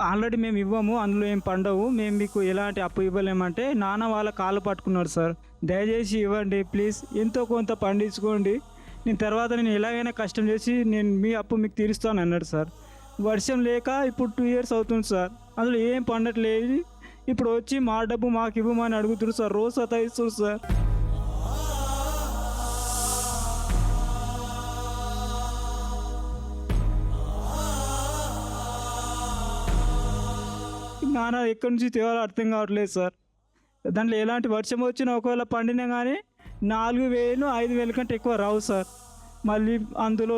ఆల్రెడీ మేము ఇవ్వము, అందులో ఏం పండవు, మేము మీకు ఎలాంటి అప్పు ఇవ్వలేమంటే నాన్న వాళ్ళ కాళ్ళు పట్టుకున్నారు సార్. దయచేసి ఇవ్వండి ప్లీజ్, ఎంతో కొంత పండించుకోండి, నేను ఎలాగైనా కష్టం చేసి నేను మీ అప్పు మీకు తీరుస్తాను అన్నాడు సార్. వర్షం లేక ఇప్పుడు 2 years అవుతుంది సార్, అందులో ఏం పండట్లేదు. ఇప్పుడు వచ్చి మా డబ్బు మాకు ఇవ్వమని అడుగుతున్నారు సార్, రోజు సతాయిస్తారు సార్. నాన్న ఎక్కడి నుంచి తేవాలో అర్థం కావట్లేదు సార్. దాంట్లో ఎలాంటి వర్షం వచ్చినా ఒకవేళ పండినా కానీ 4,000 5,000 కంటే ఎక్కువ రావు సార్. మళ్ళీ అందులో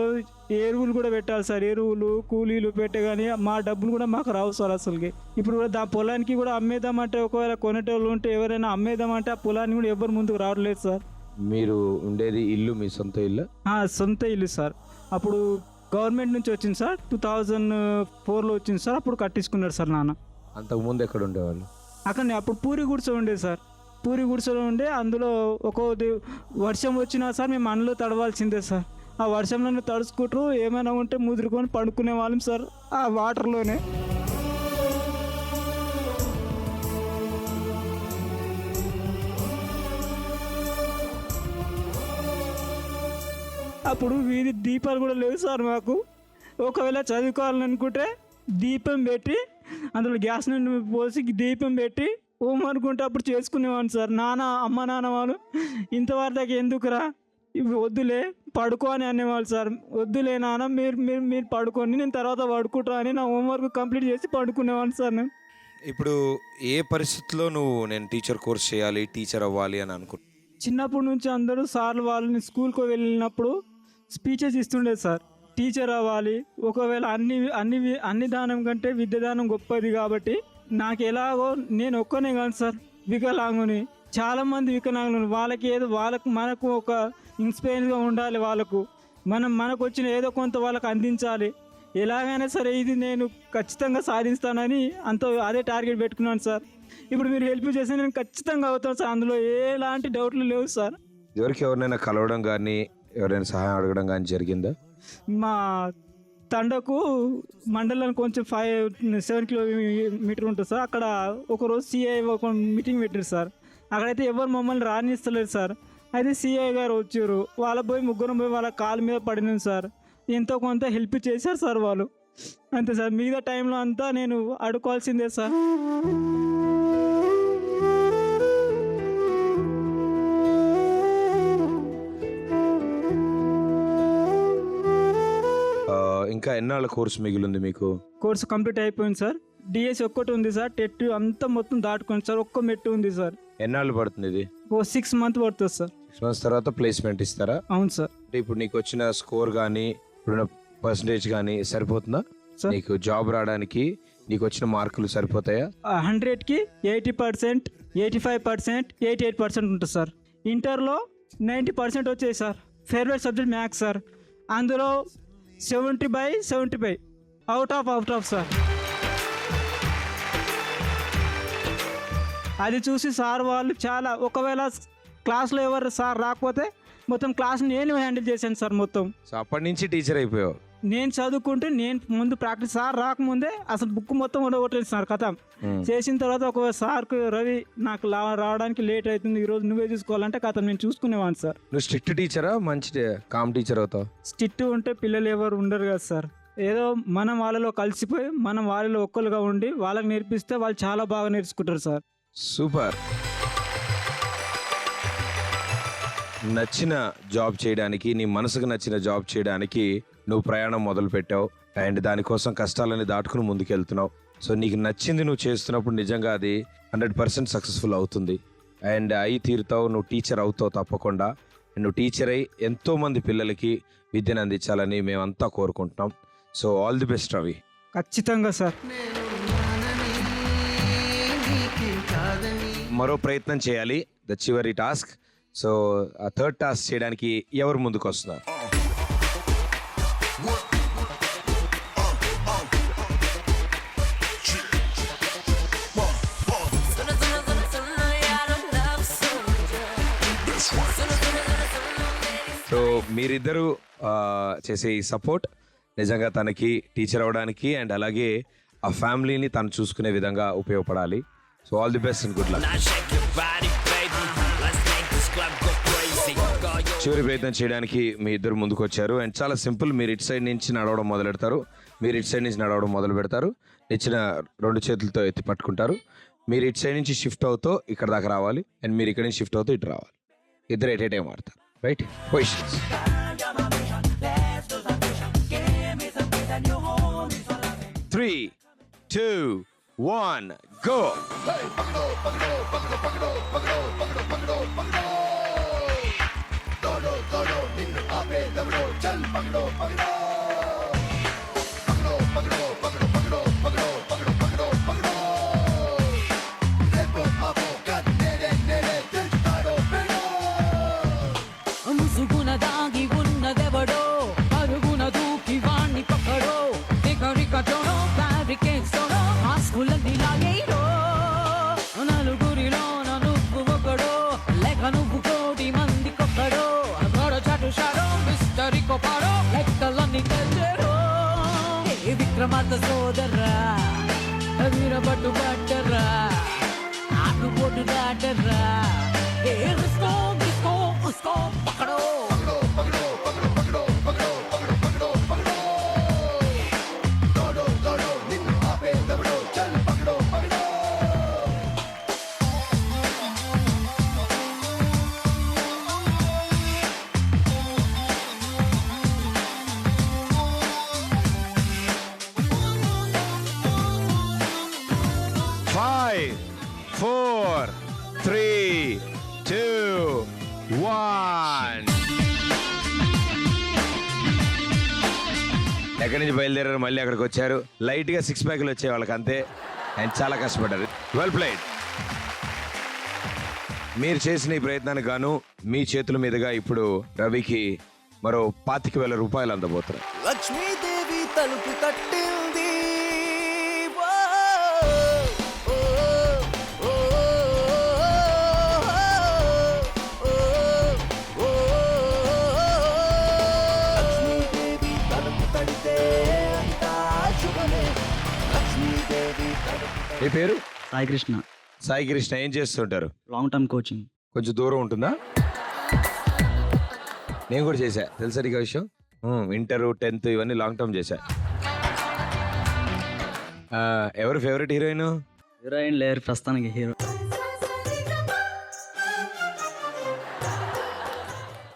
ఎరువులు కూడా పెట్టాలి సార్, ఎరువులు కూలీలు పెట్టే కానీ మా డబ్బులు కూడా మాకు రావు సార్ అసలుకి. ఇప్పుడు కూడా పొలానికి కూడా అమ్మేద్దామంటే, ఒకవేళ కొనేటోళ్ళు ఉంటే ఎవరైనా అమ్మేద్దామంటే ఆ పొలాన్ని కూడా ఎవరు ముందుకు రావట్లేదు సార్. మీరు ఉండేది ఇల్లు మీ సొంత ఇల్లు? సొంత ఇల్లు సార్. అప్పుడు గవర్నమెంట్ నుంచి వచ్చింది సార్, 2004లో వచ్చింది సార్, అప్పుడు కట్టించుకున్నారు సార్ నాన్న. అంతకుముందు ఎక్కడ ఉండేవాళ్ళు? అక్కడ అప్పుడు పూరి గుడిసె ఉండేది సార్, పూరి గుడిసెలో ఉండే. అందులో వర్షం వచ్చినా సార్ మేము అందులో తడవాల్సిందే సార్. ఆ వర్షంలో తడుచుకుంటూ ఏమైనా ఉంటే ముదురుకొని పడుకునే వాళ్ళం సార్ ఆ వాటర్లోనే. అప్పుడు వీధి దీపాలు కూడా లేవు సార్ మాకు. ఒకవేళ చదువుకోవాలని అనుకుంటే దీపం పెట్టి అందులో గ్యాస్ నుండి పోసి దీపం పెట్టి ఓం అనుకుంటే అప్పుడు చేసుకునేవాడిని సార్. అమ్మ నాన్న వాళ్ళు ఇంతవరకు ఎందుకురా, ఇవి వద్దులే పడుకో అని అనేవాళ్ళు సార్. వద్దులే నాన్న, మీరు పడుకోండి, నేను తర్వాత పడుకుంటా అని నా హోంవర్క్ కంప్లీట్ చేసి పడుకునేవాడిని సార్ నేను. ఇప్పుడు ఏ పరిస్థితిలో నువ్వు నేను టీచర్ కోర్స్ చేయాలి, టీచర్ అవ్వాలి అని అనుకుంటున్నావు? చిన్నప్పటి నుంచి అందరూ సార్లు వాళ్ళని స్కూల్కి వెళ్ళినప్పుడు స్పీచెస్ ఇస్తుండే సార్, టీచర్ అవ్వాలి, ఒకవేళ అన్ని దానం కంటే విద్యాదానం గొప్పది కాబట్టి నాకు ఎలాగో నేను ఒక్కనే కాదు సార్ వికలాంగుని, చాలామంది వికలాంగులు, మనకు ఒక ఇన్స్పైర్గా ఉండాలి, మనకు వచ్చిన ఏదో కొంత వాళ్ళకు అందించాలి, ఎలాగైనా సరే ఇది నేను ఖచ్చితంగా సాధిస్తానని అదే టార్గెట్ పెట్టుకున్నాను సార్. ఇప్పుడు మీరు హెల్ప్ చేస్తే నేను ఖచ్చితంగా అవుతాను సార్, అందులో ఎలాంటి డౌట్లు లేవు సార్. ఎవరినైనా కలవడం కానీ ఎవరైనా సహాయం అడగడం కానీ జరిగిందా? మా తండకు మండలానికి కొంచెం 7 కిలోమీటర్ ఉంటుంది సార్. అక్కడ ఒకరోజు సిఐ ఒక మీటింగ్ పెట్టారు సార్. అక్కడైతే ఎవరు మమ్మల్ని రానిస్తలేదు సార్. అయితే సిఐ గారు వచ్చారు, ముగ్గురం పోయి వాళ్ళ కాళ్ళ మీద పడినాం సార్. ఎంతో కొంత హెల్ప్ చేశారు సార్ వాళ్ళు, అంతే సార్. మిగతా టైంలో అంతా నేను అడుకోవాల్సిందే సార్. ఇంకా ఎన్నాళ్ళ కోర్సు మిగిలింది మీకు? కోర్సు కంప్లీట్ అయిపోయింది సార్. డిఎస్ ఒక్కటి ఉంది సార్, టెట్ అంతా మొత్తం దాటుకోండి సార్. ఒక్క మెట్టు ఉంది సార్. ఎన్నాళ్ళు పడుతుంది ఇది? 6 months పడుతుంది సార్. 6 months తర్వాత ప్లేస్మెంట్ ఇస్తారా? అవును సార్. అంటే ఇప్పుడు నీకు వచ్చిన స్కోర్ కానీ ఇప్పుడున్న పర్సంటేజ్ కానీ సరిపోతుందా నీకు జాబ్ రావడానికి? నీకు వచ్చిన మార్కులు సరిపోతాయా? 100కి 80%, 85%, 88% ఉంటుంది సార్. ఇంటర్లో 90% వచ్చాయి sir. Favourite subject maths sir. అందులో 70/75 అవుట్ ఆఫ్ సార్. అది చూసి సార్ వాళ్ళు చాలా, ఒకవేళ క్లాస్లో ఎవరు సార్ రాకపోతే మొత్తం క్లాస్ నేను హ్యాండిల్ చేశాను సార్ మొత్తం. సో అప్పటి నుంచి టీచర్ అయిపోయావు? నేను చదువుకుంటే నేను ముందు ప్రాక్టీస్, సార్ రాకముందే అసలు బుక్ మొత్తం ఉండగొట్టేది సార్ కథ చేసిన తర్వాత. ఒక సార్కు రవి నాకు రావడానికి లేట్ అవుతుంది, ఈరోజు నువ్వే చూసుకోవాలంటే కథ నేను చూసుకునేవాడిని సార్. నువ్వు స్ట్రిక్ట్ టీచరా మంచి కామ్ టీచర్ అవుతావు? స్ట్రిక్ట్ ఉంటే పిల్లలు ఎవరు ఉండరు కదా సార్. ఏదో మనం వాళ్ళలో కలిసిపోయి మనం వాళ్ళలో ఒక్కరుగా ఉండి వాళ్ళకి నేర్పిస్తే వాళ్ళు చాలా బాగా నేర్చుకుంటారు సార్. సూపర్. నచ్చిన జాబ్ చేయడానికి, నీ మనసుకు నచ్చిన జాబ్ చేయడానికి నువ్వు ప్రయాణం మొదలు పెట్టావు అండ్ దానికోసం కష్టాలని దాటుకుని ముందుకెళ్తున్నావు. సో నీకు నచ్చింది నువ్వు చేస్తున్నప్పుడు నిజంగా అది 100% సక్సెస్ఫుల్ అవుతుంది అండ్ అయి తీరుతావు. నువ్వు టీచర్ అవుతావు తప్పకుండా. నువ్వు టీచర్ అయి ఎంతోమంది పిల్లలకి విద్యను అందించాలని మేమంతా కోరుకుంటున్నాం. So all the best Ravi. ఖచ్చితంగా సార్. మరో ప్రయత్నం చేయాలి, ద చివరి టాస్క్. సో ఆ థర్డ్ టాస్క్ చేయడానికి ఎవరు ముందుకు వస్తున్నారు? Soon as I love, I don't love soldier. So మీరిద్దరూ చేసే ఈ సపోర్ట్ నిజంగా తనకి టీచర్ అవ్వడానికి అండ్ అలాగే ఆ ఫ్యామిలీని తను చూసుకునే విధంగా ఉపయోగపడాలి. So all the best and good luck. చివరి ప్రయత్నం చేయడానికి మీ ఇద్దరు ముందుకు వచ్చారు అండ్ చాలా సింపుల్. మీరు ఇటు సైడ్ నుంచి నడవడం మొదలెడతారు, మీరు ఇటు సైడ్ నుంచి నడవడం మొదలు పెడతారు. ఇచ్చిన 2 చేతులతో ఎత్తి పట్టుకుంటారు. మీరు ఇటు సైడ్ నుంచి షిఫ్ట్ అవుతూ ఇక్కడ దాకా రావాలి అండ్ మీరు ఇక్కడ నుంచి షిఫ్ట్ అవుతూ ఇటు రావాలి. ఇద్దరు ఎట్ ఏ టైం ఆడతారు. రైట్? పొజిషన్స్. 3, 2, 1 గో. ముసుగున దాగి ఉన్నదెవడో అరుగున దూకి వాణ్ణి పక్కడో రికరికటోనో ఫ్యాబ్రికేట్స్తోనో మాస్కులన్నీ లాగేయడో నలుగురిలోన నువ్వు ఒకడో లేక నువ్వు కోటి మందికొక్కడో గొడ చాటు షాడో మిస్టరీ కొపాడో లెక్కలన్నీ తెచ్చడో ఏ విక్రమార్క సోదర్రా వీరబట్టు పట్టరా నాకు పొట్టు దాటరా ఏ రిస్కో గిస్కో ఉస్కో పక్కడో. Five, 4, 3, 2, 1. ఎక్కడి నుంచి బయలుదేరారు, మళ్ళీ అక్కడికి వచ్చారు. లైట్గా 6 ప్యాక్లు వచ్చాయి వాళ్ళకి అంతే. అండ్ చాలా కష్టపడ్డారు. Well played. మీరు చేసిన ఈ ప్రయత్నానికి గాను మీ చేతుల మీదుగా ఇప్పుడు రవికి మరో 25,000 రూపాయలు అందబోతున్నారు. లక్ష్మీదేవి తలుపు తట్టింది. మీ పేరు? సాయి కృష్ణ. సాయి కృష్ణ. ఏం చేస్తుంటారు? Long term coaching. కొంచెం దూరం ఉంటుందా? నేను కూడా చేశా, తెలుసా నీకు విషయం? ఇంటర్ 10th ఇవన్నీ లాంగ్ టర్మ్ చేశా. ఎవరు ఫేవరెట్ హీరోయిన్? హీరోయిన్ లేరు ప్రస్తుతానికి. హీరో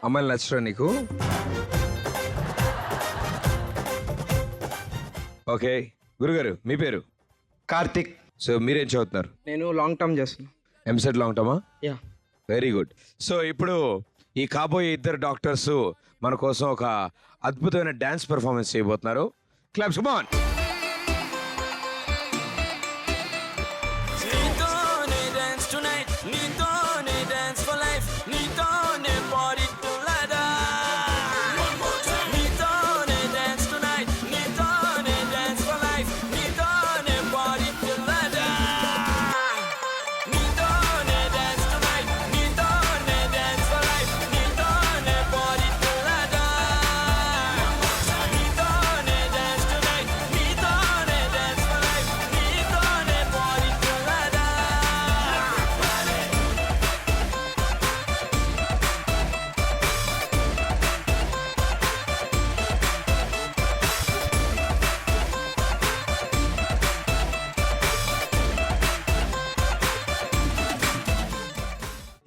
అమ్మాయిలు నచ్చరా నీకు? ఓకే గురుగారు, మీ పేరు? కార్తిక్. సో మీరేం చదువుతున్నారు? నేను లాంగ్ టర్మ్ చేస్తున్నా. ఎంసెట్ లాంగ్ టర్మా? యా. Very good. సో ఇప్పుడు ఈ కాబోయే ఇద్దరు డాక్టర్స్ మన కోసం ఒక అద్భుతమైన డాన్స్ పెర్ఫార్మెన్స్ చేయబోతున్నారు. Claps, come on.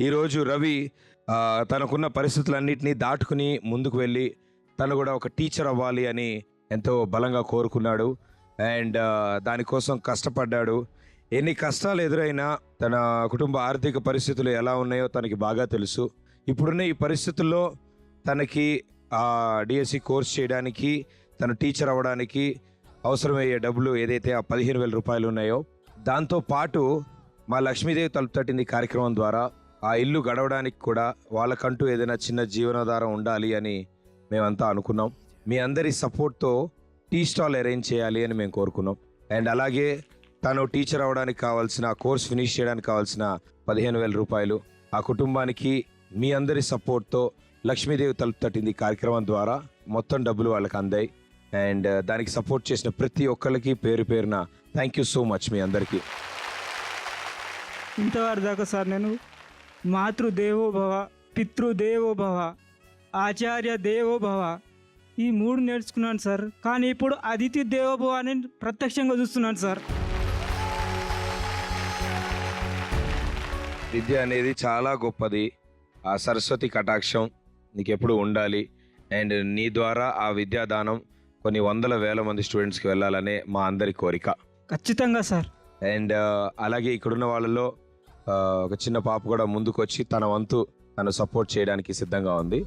ఈరోజు రవి తనకున్న పరిస్థితులన్నింటినీ దాటుకుని ముందుకు వెళ్ళి తను కూడా ఒక టీచర్ అవ్వాలి అని ఎంతో బలంగా కోరుకున్నాడు. అండ్ దానికోసం కష్టపడ్డాడు. ఎన్ని కష్టాలు ఎదురైనా తన కుటుంబ ఆర్థిక పరిస్థితులు ఎలా ఉన్నాయో తనకి బాగా తెలుసు. ఇప్పుడున్న ఈ పరిస్థితుల్లో తనకి డిఎస్సి కోర్స్ చేయడానికి, తను టీచర్ అవ్వడానికి అవసరమయ్యే డబ్బులు ఏదైతే ఆ 15,000 రూపాయలు ఉన్నాయో, దాంతోపాటు మా లక్ష్మీదేవి తలుపు తట్టింది కార్యక్రమం ద్వారా ఆ ఇల్లు గడవడానికి కూడా వాళ్ళకంటూ ఏదైనా చిన్న జీవనాధారం ఉండాలి అని మేమంతా అనుకున్నాం. మీ అందరి సపోర్ట్తో టీ స్టాల్ అరేంజ్ చేయాలి అని మేము కోరుకున్నాం. అండ్ అలాగే తను టీచర్ అవ్వడానికి కావాల్సిన, కోర్స్ ఫినిష్ చేయడానికి కావాల్సిన 15,000 రూపాయలు, ఆ కుటుంబానికి మీ అందరి సపోర్ట్తో లక్ష్మీదేవి తలుపు తట్టింది కార్యక్రమం ద్వారా మొత్తం డబ్బులు వాళ్ళకి అందాయి. అండ్ దానికి సపోర్ట్ చేసిన ప్రతి ఒక్కరికి పేరు పేరున థ్యాంక్ యూ సో మచ్ మీ అందరికీ. ఇంతవరకు దాకా సార్ నేను మాతృదేవోభవ, పితృదేవోభవ, ఆచార్య దేవోభవ ఈ 3 నేర్చుకున్నాను సార్. కానీ ఇప్పుడు అతిథి దేవోభవ అని ప్రత్యక్షంగా చూస్తున్నాను సార్. విద్య అనేది చాలా గొప్పది. ఆ సరస్వతి కటాక్షం నీకు ఎప్పుడు ఉండాలి. అండ్ నీ ద్వారా ఆ విద్యాదానం కొన్ని వందల వేల మంది స్టూడెంట్స్కి వెళ్ళాలనే మా అందరి కోరిక. ఖచ్చితంగా సార్. అండ్ అలాగే ఇక్కడున్న వాళ్ళలో ఒక చిన్న పాప కూడా ముందుకు వచ్చి తన వంతు తను సపోర్ట్ చేయడానికి సిద్ధంగా ఉంది.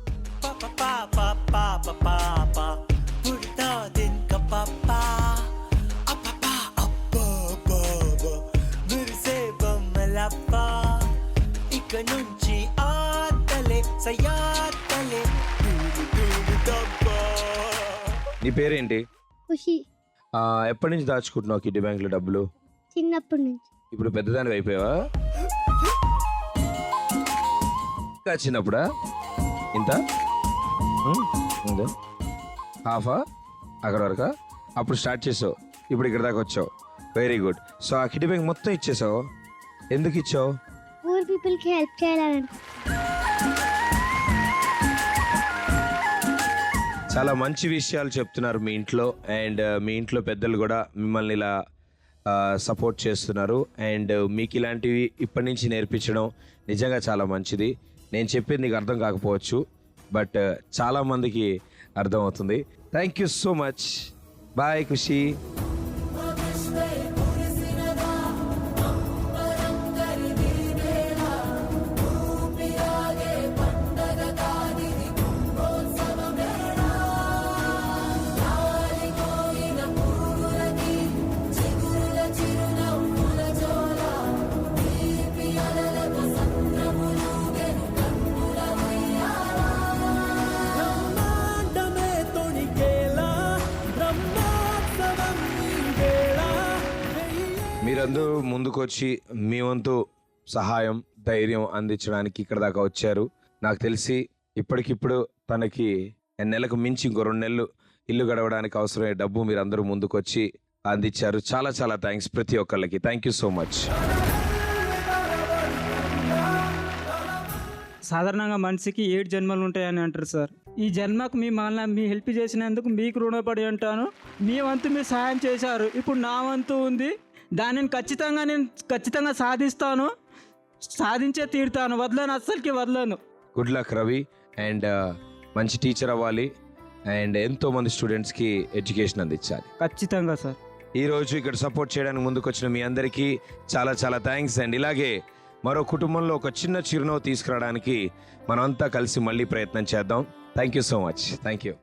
నీ పేరేంటి? ఖుషి. ఎప్పటి నుంచి దాచుకుంటున్నావు కిడ్నీ బ్యాంక్లో డబ్బులు? చిన్నప్పటి నుంచి. ఇప్పుడు పెద్దదానికి అయిపోయావా? ఇంకా చిన్నప్పుడా? ఇంత హాఫా అక్కడ వరకా? అప్పుడు స్టార్ట్ చేసావు, ఇప్పుడు ఇక్కడ దాకా వచ్చావు. Very good. సో ఆ కిడ్నీ బ్యాంక్ మొత్తం ఇచ్చేసావు. ఎందుకు ఇచ్చావు? పూర్ పీపుల్కి హెల్ప్ చేయాలని. చాలా మంచి విషయాలు చెప్తున్నారు మీ ఇంట్లో. అండ్ మీ ఇంట్లో పెద్దలు కూడా మిమ్మల్ని ఇలా సపోర్ట్ చేస్తున్నారు. అండ్ మీకు ఇలాంటివి ఇప్పటి నుంచి నేర్పించడం నిజంగా చాలా మంచిది. నేను చెప్పేది నీకు అర్థం కాకపోవచ్చు, బట్ చాలామందికి అర్థమవుతుంది. Thank you so much. Bye Khushi. మీరందరూ ముందుకొచ్చి మీ వంతు సహాయం ధైర్యం అందించడానికి ఇక్కడ దాకా వచ్చారు. నాకు తెలిసి ఇప్పటికిప్పుడు తనకి నెలకు మించి ఇంకో 2 నెలలు ఇల్లు గడవడానికి అవసరమైన డబ్బు మీరందరూ ముందుకొచ్చి అందించారు. చాలా చాలా థ్యాంక్స్ ప్రతి ఒక్కళ్ళకి. Thank you so much. సాధారణంగా మనిషికి 7 జన్మలు ఉంటాయని అంటారు సార్. ఈ జన్మకు మీ హెల్ప్ చేసినందుకు మీకు రుణపడి ఉంటాను. మీ వంతు మీరు సహాయం చేశారు. ఇప్పుడు నా వంతు ఉంది. దానిని ఖచ్చితంగా సాధిస్తాను, సాధించే తీరుతాను. వదలను, అస్సలకి వదలను. Good luck Ravi. అండ్ మంచి టీచర్ అవ్వాలి అండ్ ఎంతో మంది స్టూడెంట్స్కి ఎడ్యుకేషన్ అందించాలి. ఖచ్చితంగా సార్. ఈరోజు ఇక్కడ సపోర్ట్ చేయడానికి ముందుకు వచ్చిన మీ అందరికీ చాలా చాలా థ్యాంక్స్. అండ్ ఇలాగే మరో కుటుంబంలో ఒక చిన్న చిరునవ్వు తీసుకురావడానికి మనమంతా కలిసి మళ్ళీ ప్రయత్నం చేద్దాం. Thank you so much. Thank you.